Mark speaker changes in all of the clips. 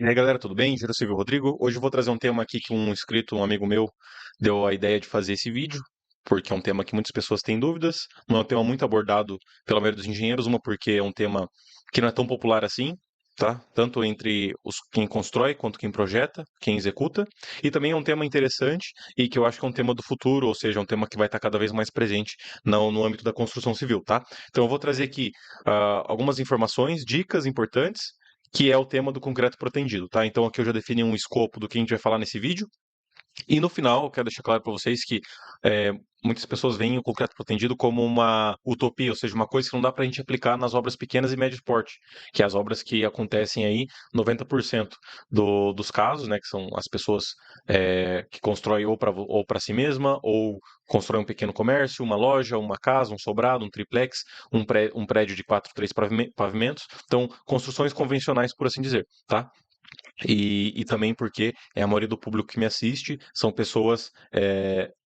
Speaker 1: E aí, galera, tudo bem? Giro Silvio Rodrigo. Hoje eu vou trazer um tema aqui que um inscrito, um amigo meu, deu a ideia de fazer esse vídeo, porque é um tema que muitas pessoas têm dúvidas. Não é um tema muito abordado pela maioria dos engenheiros, uma porque é um tema que não é tão popular assim, tá? Tanto entre quem constrói quanto quem projeta, quem executa. E também é um tema interessante e que eu acho que é um tema do futuro, ou seja, é um tema que vai estar cada vez mais presente no âmbito da construção civil, tá? Então eu vou trazer aqui algumas informações, dicas importantes que é o tema do concreto protendido, tá? Então aqui eu já defini um escopo do que a gente vai falar nesse vídeo. E no final, eu quero deixar claro para vocês que é, muitas pessoas veem o concreto protendido como uma utopia, ou seja, uma coisa que não dá para a gente aplicar nas obras pequenas e médio porte, que é as obras que acontecem aí 90% dos casos, né, que são as pessoas que constroem ou para si mesma, ou constroem um pequeno comércio, uma loja, uma casa, um sobrado, um triplex, um prédio de 4, 3 pavimentos. Então, construções convencionais, por assim dizer, tá? E também porque a maioria do público que me assiste são pessoas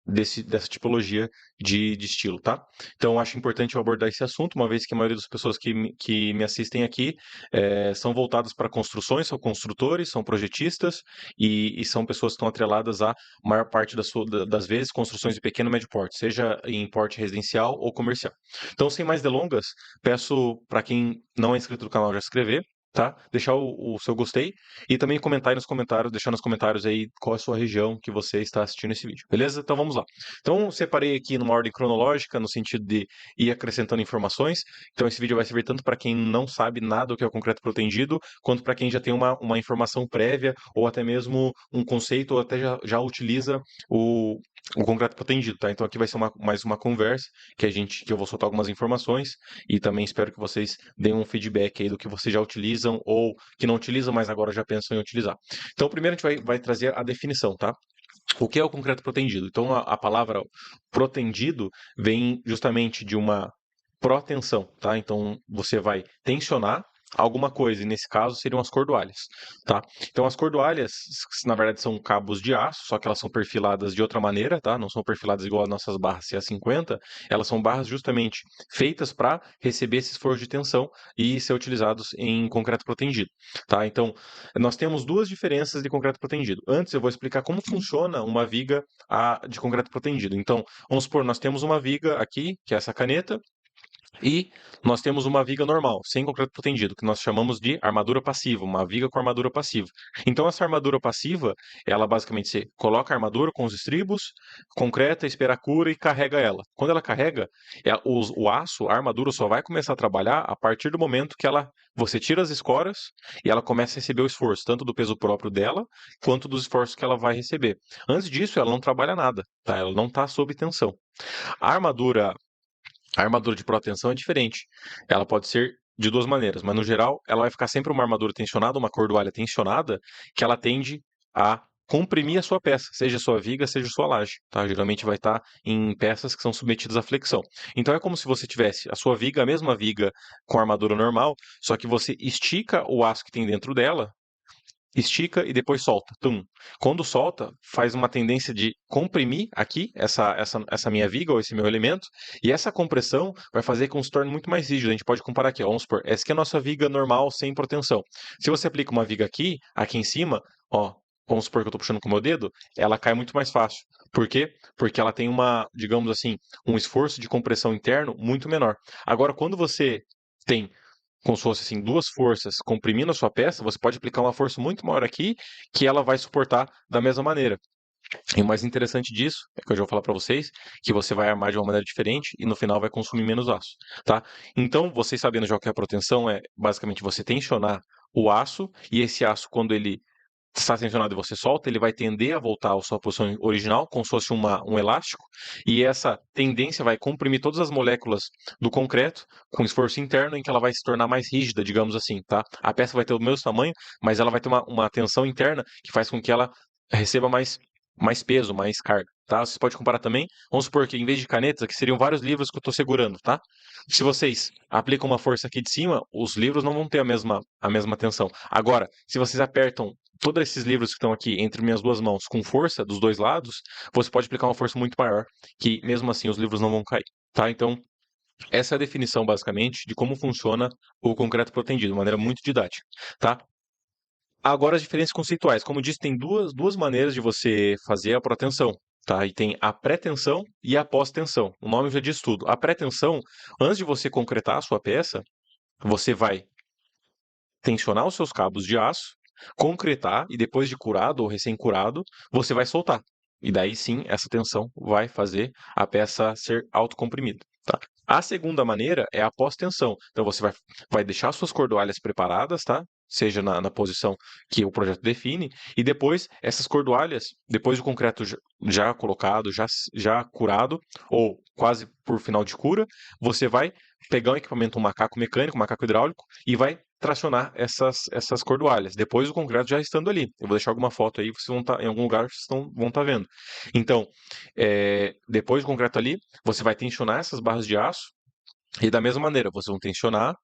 Speaker 1: dessa tipologia de estilo, tá? Então, eu acho importante eu abordar esse assunto, uma vez que a maioria das pessoas que me assistem aqui são voltadas para construções, são construtores, são projetistas e são pessoas que estão atreladas a maior parte das vezes construções de pequeno e médio porte, seja em porte residencial ou comercial. Então, sem mais delongas, peço para quem não é inscrito no canal já se inscrever, tá? Deixar o seu gostei e também comentar aí nos comentários, deixar nos comentários aí qual é a sua região que você está assistindo esse vídeo, beleza? Então vamos lá. Então separei aqui numa ordem cronológica, no sentido de ir acrescentando informações. Então esse vídeo vai servir tanto para quem não sabe nada do que é o concreto protendido, quanto para quem já tem uma informação prévia, ou até mesmo um conceito, ou até já utiliza o concreto protendido, tá? Então aqui vai ser mais uma conversa que eu vou soltar algumas informações e também espero que vocês deem um feedback aí do que vocês já utilizam ou que não utilizam, mas agora já pensam em utilizar. Então, primeiro a gente vai trazer a definição, tá? O que é o concreto protendido? Então, a palavra protendido vem justamente de uma protensão, tá? Então, você vai tensionar alguma coisa, e nesse caso seriam as cordoalhas, tá? Então, as cordoalhas, na verdade, são cabos de aço, só que elas são perfiladas de outra maneira, tá? Não são perfiladas igual as nossas barras CA50, elas são barras justamente feitas para receber esse esforço de tensão e ser utilizados em concreto protendido, tá? Então, nós temos duas diferenças de concreto protendido. Antes, eu vou explicar como funciona uma viga de concreto protendido. Então, vamos supor, nós temos uma viga aqui, que é essa caneta, e nós temos uma viga normal, sem concreto protendido, que nós chamamos de armadura passiva, uma viga com armadura passiva. Então, essa armadura passiva, ela basicamente você coloca a armadura com os estribos, concreta, espera a cura e carrega ela. Quando ela carrega, o aço, a armadura só vai começar a trabalhar a partir do momento que você tira as escoras e ela começa a receber o esforço, tanto do peso próprio dela, quanto dos esforços que ela vai receber. Antes disso, ela não trabalha nada, tá? Ela não está sob tensão. A armadura a armadura de proteção é diferente. Ela pode ser de duas maneiras, mas no geral ela vai ficar sempre uma armadura tensionada, uma cordoalha tensionada, que ela tende a comprimir a sua peça, seja sua viga, seja sua laje, tá? Geralmente vai estar em peças que são submetidas à flexão. Então é como se você tivesse a sua viga, a mesma viga com a armadura normal, só que você estica o aço que tem dentro dela, estica e depois solta. Tum. Quando solta, faz uma tendência de comprimir aqui essa minha viga ou esse meu elemento, e essa compressão vai fazer com que se torne muito mais rígido. A gente pode comparar aqui, ó, vamos supor, essa aqui é a nossa viga normal sem proteção. Se você aplica uma viga aqui em cima, ó, vamos supor que eu estou puxando com o meu dedo, ela cai muito mais fácil. Por quê? Porque ela tem digamos assim, um esforço de compressão interno muito menor. Agora, quando você tem como se fosse assim, duas forças comprimindo a sua peça, você pode aplicar uma força muito maior aqui que ela vai suportar da mesma maneira. E o mais interessante disso, é que eu já vou falar para vocês, que você vai armar de uma maneira diferente e no final vai consumir menos aço, tá? Então, vocês sabendo já o que é a proteção, é basicamente você tensionar o aço e esse aço, quando ele está tensionado e você solta, ele vai tender a voltar à sua posição original, como se fosse um elástico, e essa tendência vai comprimir todas as moléculas do concreto com esforço interno, em que ela vai se tornar mais rígida, digamos assim, tá? A peça vai ter o mesmo tamanho, mas ela vai ter uma tensão interna que faz com que ela receba mais peso, mais carga, tá? Você pode comparar também, vamos supor que em vez de canetas, aqui seriam vários livros que eu estou segurando, tá? Se vocês aplicam uma força aqui de cima, os livros não vão ter a mesma tensão. Agora, se vocês apertam todos esses livros que estão aqui entre minhas duas mãos com força dos dois lados, você pode aplicar uma força muito maior, que mesmo assim os livros não vão cair, tá? Então, essa é a definição basicamente de como funciona o concreto protendido, de maneira muito didática, tá? Agora as diferenças conceituais. Como eu disse, tem duas maneiras de você fazer a protensão. Tá? E tem a pré-tensão e a pós-tensão. O nome já diz tudo. A pré-tensão, antes de você concretar a sua peça, você vai tensionar os seus cabos de aço, concretar e depois de curado ou recém-curado, você vai soltar. E daí sim, essa tensão vai fazer a peça ser autocomprimida. Tá? A segunda maneira é a pós-tensão. Então você vai deixar suas cordoalhas preparadas, tá? Seja na posição que o projeto define, e depois essas cordoalhas, depois do concreto já colocado, já curado, ou quase por final de cura, você vai pegar um equipamento, um macaco mecânico, um macaco hidráulico, e vai tracionar essas cordoalhas, depois do concreto já estando ali. Eu vou deixar alguma foto aí, vocês vão estar em algum lugar, vocês vão estar vendo. Então, depois do concreto ali, você vai tensionar essas barras de aço, e da mesma maneira, vocês vão tensionar,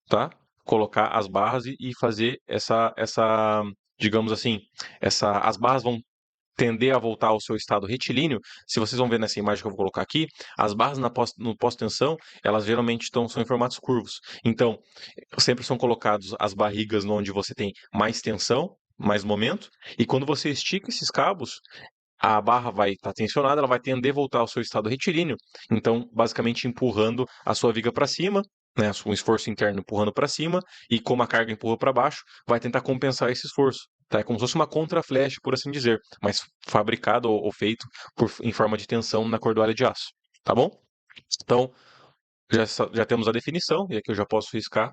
Speaker 1: tá? Colocar as barras e fazer digamos assim, as barras vão tender a voltar ao seu estado retilíneo. Se vocês vão ver nessa imagem que eu vou colocar aqui, as barras no pós-tensão, elas geralmente são em formatos curvos. Então, sempre são colocados as barrigas onde você tem mais tensão, mais momento, e quando você estica esses cabos, a barra vai estar tensionada, ela vai tender a voltar ao seu estado retilíneo, então basicamente empurrando a sua viga para cima, né, um esforço interno empurrando para cima, e como a carga empurra para baixo, vai tentar compensar esse esforço. Tá? É como se fosse uma contraflecha, por assim dizer, mas fabricado ou feito em forma de tensão na cordoalha de aço. Tá bom? Então, já temos a definição, e aqui eu já posso riscar.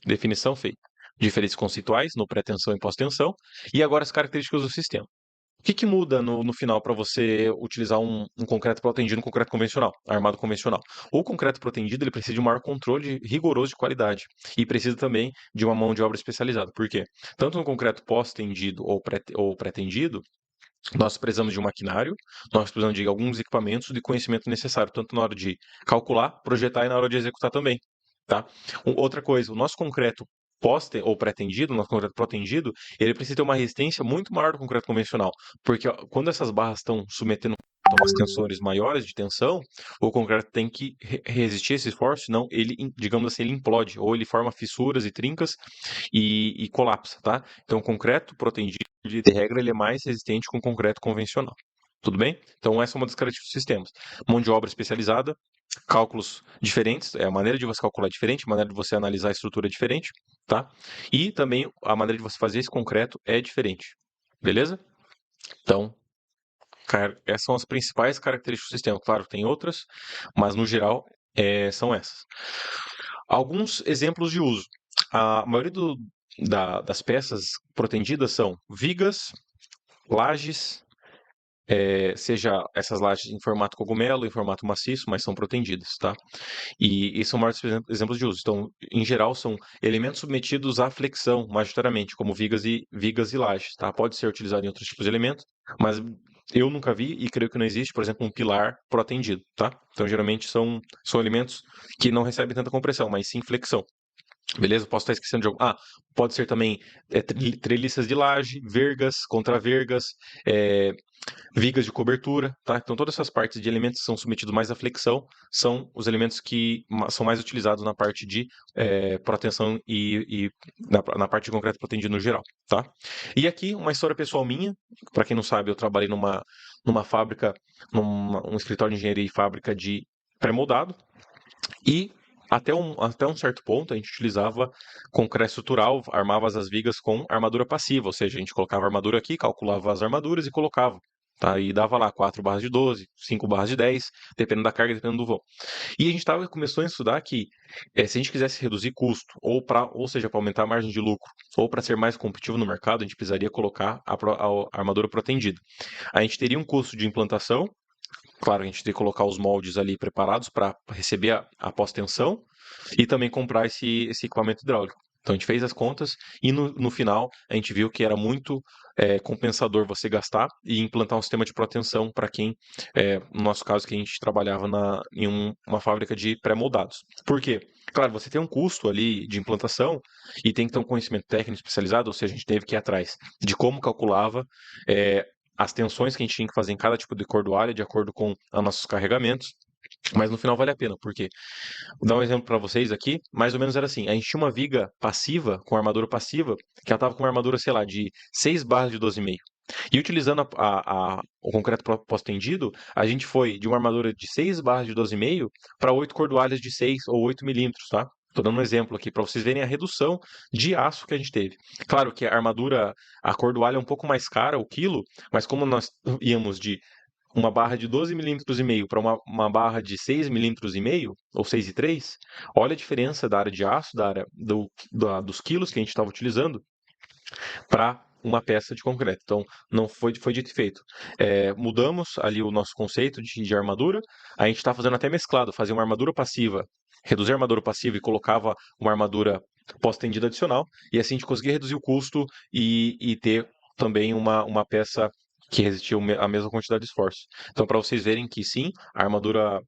Speaker 1: Definição feita. Diferenças conceituais no pré-tensão e pós-tensão. E agora as características do sistema. O que muda no final para você utilizar um concreto protendido no concreto convencional, armado convencional? O concreto protendido ele precisa de um maior controle rigoroso de qualidade e precisa também de uma mão de obra especializada. Por quê? Tanto no concreto pós-tendido ou pré-tendido, nós precisamos de um maquinário, nós precisamos de alguns equipamentos de conhecimento necessário, tanto na hora de calcular, projetar e na hora de executar também. Tá? Outra coisa, o nosso concreto ou pré-tendido, o nosso concreto protendido, ele precisa ter uma resistência muito maior do concreto convencional, porque ó, quando essas barras estão submetendo a umas tensores maiores de tensão, o concreto tem que resistir a esse esforço, senão ele, digamos assim, ele implode, ou ele forma fissuras e trincas e colapsa, tá? Então, o concreto protendido, de regra, ele é mais resistente que o concreto convencional. Tudo bem? Então, essa é uma das características dos sistemas. Mão de obra especializada, cálculos diferentes, a maneira de você calcular é diferente, a maneira de você analisar a estrutura é diferente, tá? E também a maneira de você fazer esse concreto é diferente. Beleza? Então, essas são as principais características do sistema. Claro, tem outras, mas no geral são essas. Alguns exemplos de uso. A maioria das peças protendidas são vigas, lajes, seja essas lajes em formato cogumelo, em formato maciço, mas são protendidas, tá? E são maiores exemplos de uso. Então, em geral, são elementos submetidos à flexão, majoritariamente, como vigas e lajes, tá? Pode ser utilizado em outros tipos de elementos, mas eu nunca vi e creio que não existe, por exemplo, um pilar protendido, tá? Então, geralmente são elementos que não recebem tanta compressão, mas sim flexão. Beleza? Posso estar esquecendo de algum. Ah, pode ser também treliças de laje, vergas, contravergas, é, vigas de cobertura, tá? Então todas essas partes de elementos que são submetidos mais à flexão são os elementos que são mais utilizados na parte de proteção e na parte de concreto protendido no geral, tá? E aqui uma história pessoal minha, para quem não sabe, eu trabalhei numa fábrica, um escritório de engenharia e fábrica de pré-moldado, e até um certo ponto a gente utilizava concreto estrutural, armava as vigas com armadura passiva, ou seja, a gente colocava a armadura aqui, calculava as armaduras e colocava. Tá? E dava lá 4 barras de 12, 5 barras de 10, dependendo da carga, dependendo do vão. E a gente começou a estudar que se a gente quisesse reduzir custo, ou seja, para aumentar a margem de lucro, ou para ser mais competitivo no mercado, a gente precisaria colocar a armadura protendida. A gente teria um custo de implantação. Claro, a gente tem que colocar os moldes ali preparados para receber a pós-tensão e também comprar esse equipamento hidráulico. Então a gente fez as contas e no final a gente viu que era muito compensador você gastar e implantar um sistema de proteção para quem, no nosso caso, que a gente trabalhava em uma fábrica de pré-moldados. Por quê? Claro, você tem um custo ali de implantação e tem que ter um conhecimento técnico especializado, ou seja, a gente teve que ir atrás de como calculava as tensões que a gente tinha que fazer em cada tipo de cordoalha, de acordo com os nossos carregamentos. Mas no final vale a pena, porque vou dar um exemplo para vocês aqui, mais ou menos era assim, a gente tinha uma viga passiva, com armadura passiva, que ela tava com uma armadura, sei lá, de 6 barras de 12,5. E utilizando o concreto pós-tendido, a gente foi de uma armadura de 6 barras de 12,5 para 8 cordoalhas de 6 ou 8 milímetros, tá? Tô dando um exemplo aqui para vocês verem a redução de aço que a gente teve. Claro que a armadura, a cordoalha é um pouco mais cara, o quilo, mas como nós íamos de uma barra de 12,5 mm para uma barra de 6,5 mm, ou 6,3, olha a diferença da área de aço, da área dos quilos que a gente estava utilizando para uma peça de concreto. Então, não foi dito e feito. Mudamos ali o nosso conceito de armadura, a gente está fazendo até mesclado, fazia uma armadura passiva, reduzir a armadura passiva e colocava uma armadura pós-tendida adicional, e assim a gente conseguia reduzir o custo e ter também uma peça que resistia a mesma quantidade de esforço. Então, para vocês verem que sim, a armadura,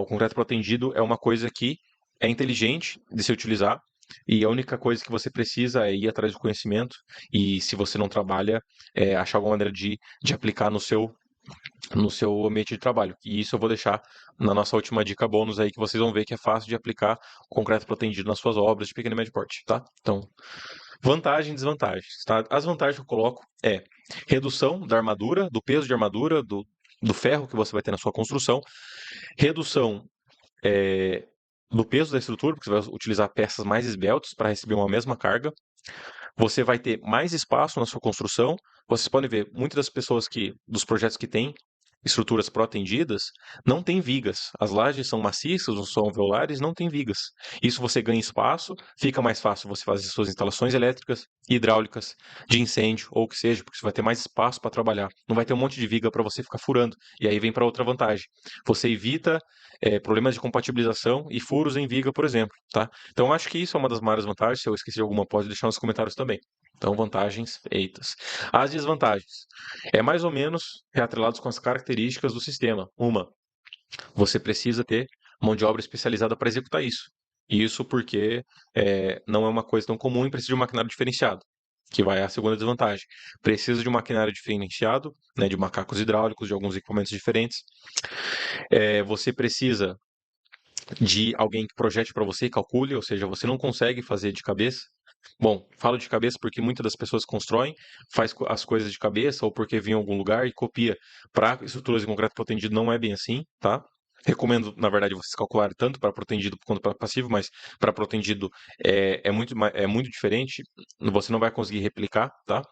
Speaker 1: o concreto protendido é uma coisa que é inteligente de se utilizar, e a única coisa que você precisa é ir atrás do conhecimento e, se você não trabalha, achar alguma maneira de aplicar no seu ambiente de trabalho. E isso eu vou deixar na nossa última dica bônus aí, que vocês vão ver que é fácil de aplicar o concreto protendido nas suas obras de pequeno e médio porte, tá? Então, vantagens e desvantagens, tá? As vantagens que eu coloco é redução da armadura, do peso de armadura, do ferro que você vai ter na sua construção, redução é, do peso da estrutura, porque você vai utilizar peças mais esbeltas para receber uma mesma carga. Você vai ter mais espaço na sua construção. Vocês podem ver, muitas das pessoas dos projetos que têm estruturas pró-tendidas, não tem vigas. As lajes são maciças, não são alveolares, não tem vigas. Isso você ganha espaço, fica mais fácil você fazer suas instalações elétricas, hidráulicas, de incêndio, ou o que seja, porque você vai ter mais espaço para trabalhar. Não vai ter um monte de viga para você ficar furando. E aí vem para outra vantagem. Você evita problemas de compatibilização e furos em viga, por exemplo, tá? Então, acho que isso é uma das maiores vantagens. Se eu esqueci de alguma, pode deixar nos comentários também. Então, vantagens feitas. As desvantagens. É mais ou menos atrelados com as características do sistema. Uma, você precisa ter mão de obra especializada para executar isso. Isso porque não é uma coisa tão comum e precisa de um maquinário diferenciado, que vai a segunda desvantagem. Precisa de um maquinário diferenciado, né, de macacos hidráulicos, de alguns equipamentos diferentes. Você precisa de alguém que projete para você e calcule, ou seja, você não consegue fazer de cabeça. Bom, falo de cabeça porque muitas das pessoas constroem, faz as coisas de cabeça ou porque vem em algum lugar e copia. Para estruturas de concreto protendido não é bem assim, tá? Recomendo, na verdade, vocês calcularem tanto para protendido quanto para passivo, mas para protendido é muito diferente. Você não vai conseguir replicar, tá?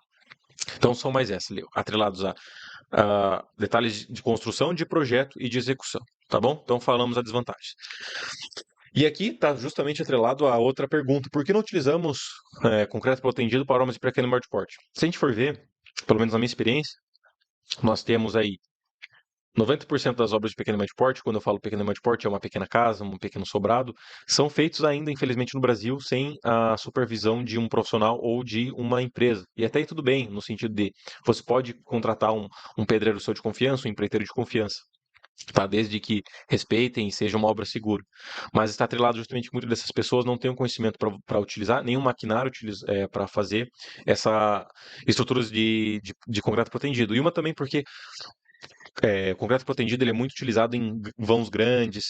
Speaker 1: Então são mais essas, Leo, atrelados a detalhes de construção, de projeto e de execução, tá bom? Então falamos a desvantagem. E aqui está justamente atrelado a outra pergunta: por que não utilizamos concreto protendido para obras de pequeno e médio porte? Se a gente for ver, pelo menos na minha experiência, nós temos aí 90% das obras de pequeno e médio porte. Quando eu falo pequeno e médio porte, é uma pequena casa, um pequeno sobrado, são feitos ainda, infelizmente, no Brasil, sem a supervisão de um profissional ou de uma empresa. E até aí tudo bem, no sentido de você pode contratar um pedreiro seu de confiança, um empreiteiro de confiança, tá? Desde que respeitem e seja uma obra segura. Mas está atrelado justamente que muitas dessas pessoas não têm o conhecimento para utilizar, nenhum maquinário para fazer essa estruturas de concreto protendido. E uma também porque o concreto protendido ele é muito utilizado em vãos grandes,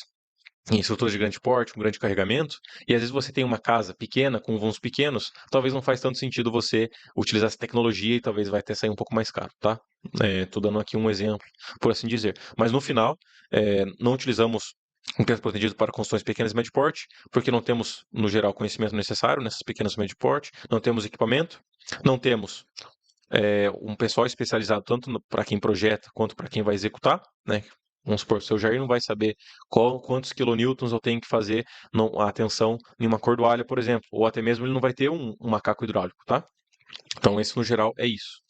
Speaker 1: em estruturas de grande porte, com grande carregamento, e às vezes você tem uma casa pequena, com vãos pequenos, talvez não faz tanto sentido você utilizar essa tecnologia e talvez vai até sair um pouco mais caro, tá? Tô dando aqui um exemplo, por assim dizer. Mas no final, não utilizamos concreto protegido para construções pequenas e médio porte, porque não temos, no geral, o conhecimento necessário nessas pequenas e médio porte, não temos equipamento, não temos um pessoal especializado tanto para quem projeta quanto para quem vai executar, né? Vamos supor, o seu Jair não vai saber quantos kilonewtons eu tenho que fazer a tensão em uma cordoalha, por exemplo, ou até mesmo ele não vai ter um macaco hidráulico, tá? Então, esse no geral é isso.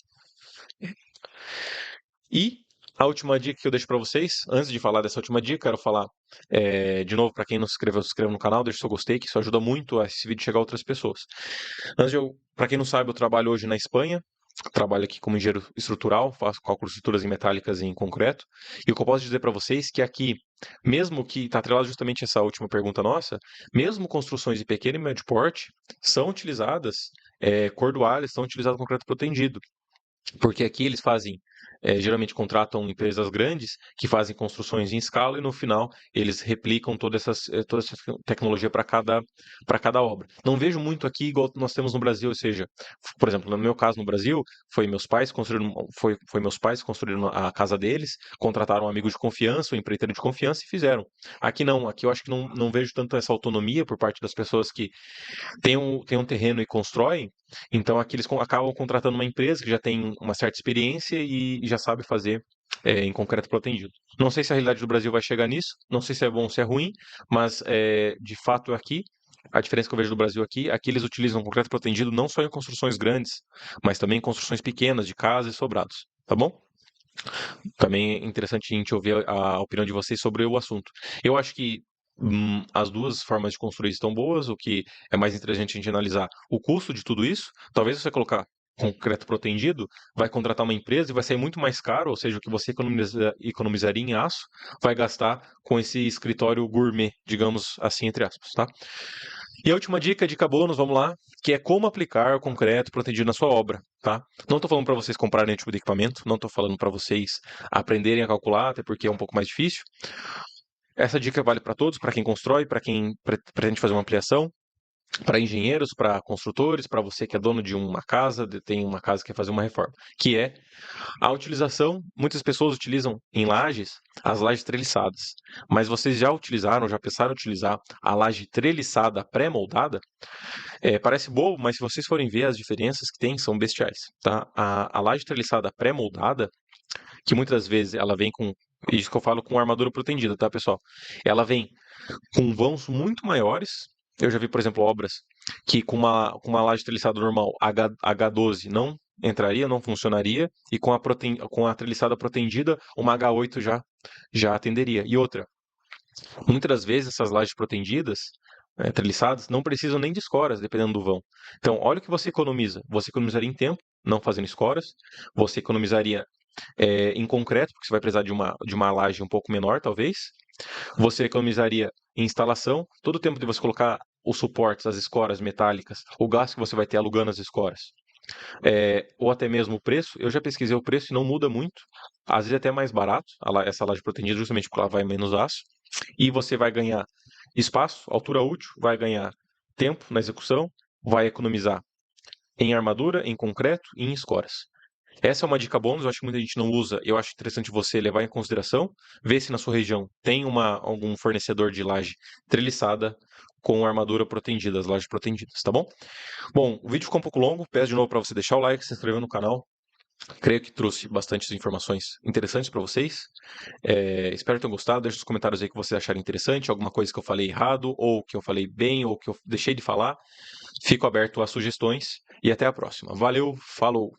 Speaker 1: E a última dica que eu deixo para vocês, antes de falar dessa última dica, quero falar de novo para quem não se inscreveu, se inscreva no canal, deixe seu gostei, que isso ajuda muito a esse vídeo chegar a outras pessoas. Para quem não sabe, eu trabalho hoje na Espanha. Trabalho aqui como engenheiro estrutural, faço cálculos de estruturas em metálicas e em concreto. E o que eu posso dizer para vocês é que aqui, mesmo que está atrelado justamente essa última pergunta nossa, mesmo construções de pequeno e médio porte são utilizadas cordoalhas, são utilizadas concreto protendido. Porque aqui eles fazem, geralmente contratam empresas grandes que fazem construções em escala e no final eles replicam toda essa tecnologia para cada obra. Não vejo muito aqui igual nós temos no Brasil, ou seja, por exemplo, no meu caso no Brasil, foi meus pais construíram a casa deles, contrataram um amigo de confiança, um empreiteiro de confiança e fizeram. Aqui não, aqui eu acho que não vejo tanto essa autonomia por parte das pessoas que têm um terreno e constroem, então aqui eles acabam contratando uma empresa que já tem uma certa experiência e já sabe fazer em concreto protendido. Não sei se a realidade do Brasil vai chegar nisso, não sei se é bom ou se é ruim, mas de fato aqui, a diferença que eu vejo do Brasil aqui eles utilizam concreto protendido não só em construções grandes, mas também em construções pequenas de casas e sobrados, tá bom? Também é interessante a gente ouvir a opinião de vocês sobre o assunto. Eu acho que as duas formas de construir estão boas, o que é mais interessante a gente analisar o custo de tudo isso. Talvez você colocar concreto protendido, vai contratar uma empresa e vai sair muito mais caro, ou seja, o que você economizaria em aço, vai gastar com esse escritório gourmet, digamos assim, entre aspas, tá? E a última dica, dica bônus, vamos lá, que é como aplicar o concreto protegido na sua obra, tá? Não estou falando para vocês comprarem nenhum tipo de equipamento, não estou falando para vocês aprenderem a calcular, até porque é um pouco mais difícil. Essa dica vale para todos, para quem constrói, para quem pretende fazer uma ampliação, para engenheiros, para construtores, para você que é dono de uma casa, tem uma casa que quer fazer uma reforma, que é a utilização. Muitas pessoas utilizam em lajes as lajes treliçadas, mas vocês já utilizaram, já pensaram em utilizar a laje treliçada pré-moldada? Parece bobo, mas se vocês forem ver as diferenças que tem, são bestiais, tá? A laje treliçada pré-moldada, que muitas vezes ela vem com, isso que eu falo com armadura protendida, tá, pessoal? Ela vem com vãos muito maiores. Eu já vi, por exemplo, obras que com uma laje treliçada normal, H12 não entraria, não funcionaria, e com a treliçada protendida, uma H8 já atenderia. E outra, muitas das vezes essas lajes protendidas, treliçadas, não precisam nem de escoras, dependendo do vão. Então, olha o que você economiza. Você economizaria em tempo, não fazendo escoras. Você economizaria em concreto, porque você vai precisar de uma laje um pouco menor, talvez. Você economizaria em instalação, todo o tempo de você colocar os suportes, as escoras metálicas, o gasto que você vai ter alugando as escoras, ou até mesmo o preço. Eu já pesquisei o preço e não muda muito. Às vezes é até mais barato essa laje protegida, justamente porque ela vai menos aço. E você vai ganhar espaço, altura útil, vai ganhar tempo na execução, vai economizar em armadura, em concreto e em escoras. Essa é uma dica bônus, eu acho que muita gente não usa, eu acho interessante você levar em consideração, ver se na sua região tem algum fornecedor de laje treliçada com armadura protendida, as lajes protendidas, tá bom? Bom, o vídeo ficou um pouco longo, peço de novo para você deixar o like, se inscrever no canal. Creio que trouxe bastante informações interessantes para vocês. Espero que tenham gostado. Deixe nos comentários aí o que vocês acharem interessante, alguma coisa que eu falei errado, ou que eu falei bem, ou que eu deixei de falar. Fico aberto a sugestões e até a próxima. Valeu, falou!